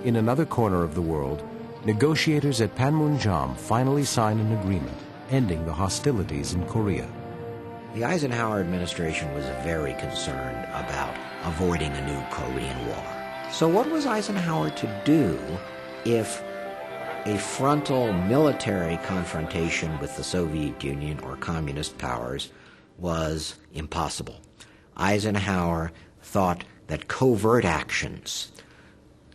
In another corner of the world, negotiators at Panmunjom finally signed an agreement ending the hostilities in Korea. The Eisenhower administration was very concerned about avoiding a new Korean War. So what was Eisenhower to do if a frontal military confrontation with the Soviet Union or communist powers was impossible? Eisenhower thought that covert actions,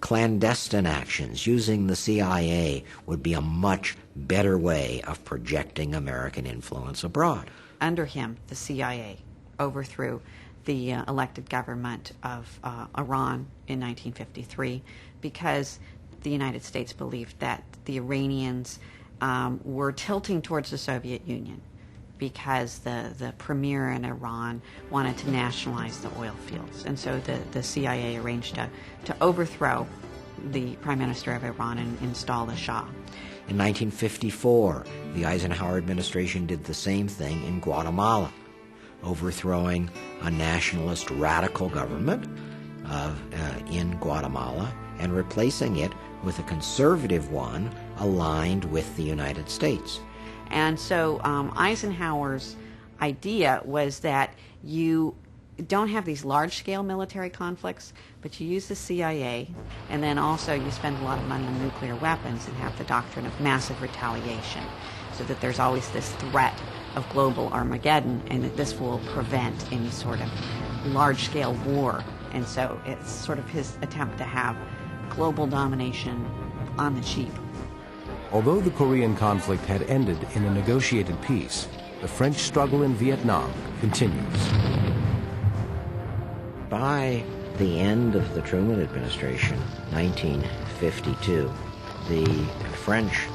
clandestine actions using the CIA would be a much better way of projecting American influence abroad. Under him, the CIA overthrew the elected government of Iran in 1953 because the United States believed that the Iranians were tilting towards the Soviet Union because the premier in Iran wanted to nationalize the oil fields. And so the CIA arranged to overthrow the Prime Minister of Iran and install the Shah. In 1954, the Eisenhower administration did the same thing in Guatemala, overthrowing a nationalist radical government in Guatemala and replacing it with a conservative one aligned with the United States. And so Eisenhower's idea was that you don't have these large-scale military conflicts, but you use the CIA, and then also you spend a lot of money on nuclear weapons and have the doctrine of massive retaliation, so that there's always this threat of global Armageddon, and that this will prevent any sort of large-scale war. And so it's sort of his attempt to have global domination on the cheap. Although the Korean conflict had ended in a negotiated peace, the French struggle in Vietnam continues. By the end of the Truman administration, 1952, the French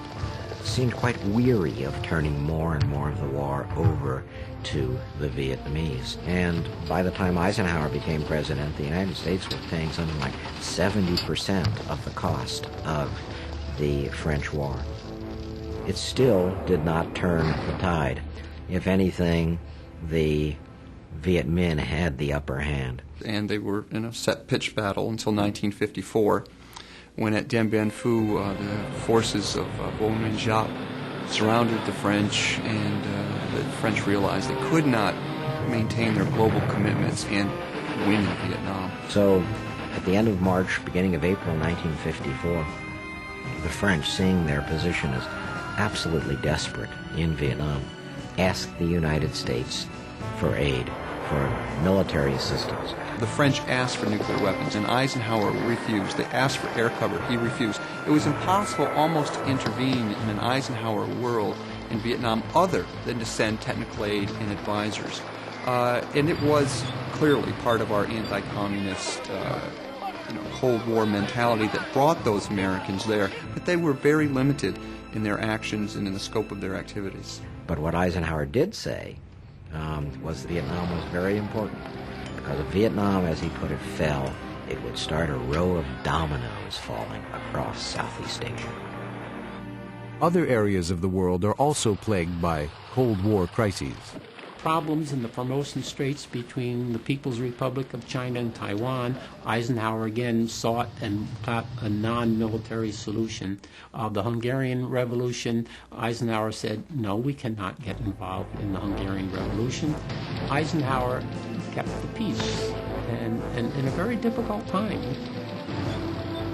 seemed quite weary of turning more and more of the war over to the Vietnamese. And by the time Eisenhower became president, the United States was paying something like 70% of the cost of the French war. It still did not turn the tide. If anything, the Viet Minh had the upper hand. And they were in a set pitch battle until 1954, when at Dien Bien Phu, the forces of Beaumont Giap surrounded the French, and the French realized they could not maintain their global commitments and win in Vietnam. So at the end of March, beginning of April 1954, the French, seeing their position as absolutely desperate in Vietnam, asked the United States for aid, for military assistance. The French asked for nuclear weapons, and Eisenhower refused. They asked for air cover. He refused. It was impossible almost to intervene in an Eisenhower world in Vietnam other than to send technical aid and advisors. And it was clearly part of our anti-communist Cold War mentality that brought those Americans there, but they were very limited in their actions and in the scope of their activities. But what Eisenhower did say was Vietnam was very important, because if Vietnam, as he put it, fell, it would start a row of dominoes falling across Southeast Asia. Other areas of the world are also plagued by Cold War crises. Problems in the Formosan Straits between the People's Republic of China and Taiwan. Eisenhower again sought and got a non-military solution. The Hungarian Revolution, Eisenhower said, no, we cannot get involved in the Hungarian Revolution. Eisenhower kept the peace, and in a very difficult time.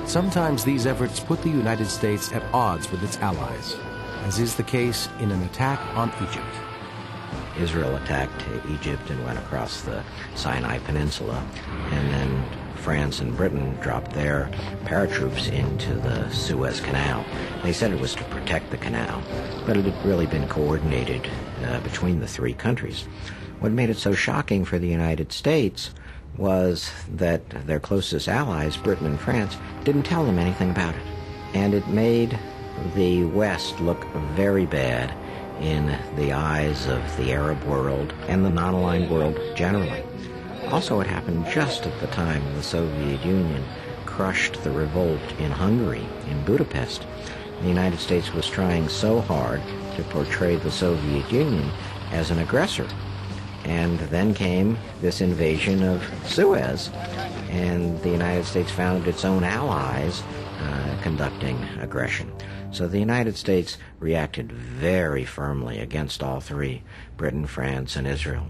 Sometimes these efforts put the United States at odds with its allies, as is the case in an attack on Egypt. Israel attacked Egypt and went across the Sinai Peninsula, and then France and Britain dropped their paratroops into the Suez Canal. They said it was to protect the canal, but it had really been coordinated between the three countries. What made it so shocking for the United States was that their closest allies, Britain and France, didn't tell them anything about it. And it made the West look very bad in the eyes of the Arab world and the non-aligned world generally. Also, it happened just at the time the Soviet Union crushed the revolt in Hungary, in Budapest. The United States was trying so hard to portray the Soviet Union as an aggressor. And then came this invasion of Suez, and the United States found its own allies conducting aggression. So the United States reacted very firmly against all three, Britain, France, and Israel.